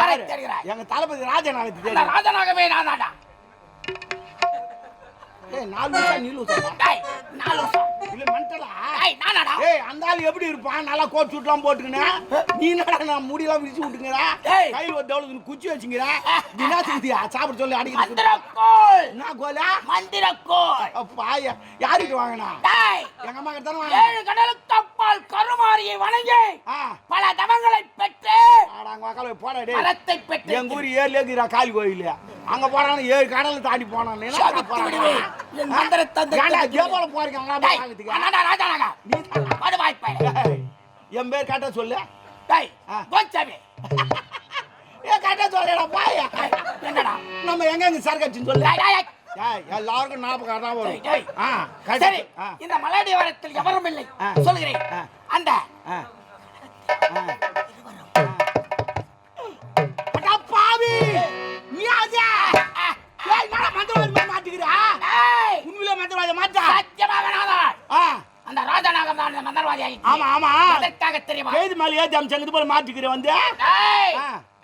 யாரை தேடுகிறாய்? எங்க தளபதி ராஜநாகத்தை அந்த தேடி. ராஜனாகவே நான் தான்டா. ஏய் 4 நிமிஷம் நீ லூசா? டேய் 4 வருஷம். இல்ல மென்டலா? டேய் நானாடா. ஏய் அந்த ஆளு எப்படி இருப்பான்? நல்லா கோட் சூட்லாம் போட்டுக்கினே. நீ என்னடா நான் முடியெல்லாம் விரிச்சு விட்டுங்கற? ஏய் கையில ஒரு தவுளு குச்சி வச்சிங்கற. தினா திதியா சாப்பிட சொல்லி அடிக்குது. மந்திரக்கோள். என்ன கோலா? மந்திரக்கோள். அப்பா யாருக்கு வாங்குனா? டேய் எங்க அம்மா கிட்ட தான வாங்குனா. 7 கடலுக்கு அப்பால் கருமாரியை வணங்கி ஆ பல தவங்களை பெற்று அங்க வாக்கால போடா டேய். பலத்தை பெற்று எங்க ஊர் ஏர்ல இருக்குற காளி கோயில். அங்க போறானே 7 கடல்ல தாண்டி போறானே. என்ன போறானே? என் மந்திரத்தை ஏன்டா ஜேபோல போறீங்க அங்க டேய் வாங்குறதுக்கு? அண்ணா ராஜனாக நீ படு வாய்ப்பேன். டேய், என் பேர் கரெக்டா சொல்லு. டேய் ஆ. கோச்சாமி ஏ கரெக்டா சொல்லடா பாயா. என்னடா? நம்ம எங்க சரக்கச்சின்னு சொல்லு. டேய் டேய் ஏய் எல்லாருக்கும் ஞாபகம் தான் வரும். டேய். ஆ சரி சரி. ஆ இந்த மலையடிவாரத்தில் எவரும் இல்லை. ஆ. சொல்கிறேன். ஆ. அந்த ஆ அடா பாவி நீ ஆஜா. ஏய் நான் மந்திரவாதி மாட்டிக்கிறா. டேய் உண்மையிலே மந்திரவாதி மாட்டா. சத்தியமாக நாதான். ஆ அந்த ராஜநாகம் தான் அந்த மந்திரவாதி ஆயிடுச்சு. ஆமா ஆமா. எதற்காக தெரியுமா? கேது மேல ஏத்தி அம்சங்க இது போல மாட்டிக்கிறேன் வந்து. டேய் ஆ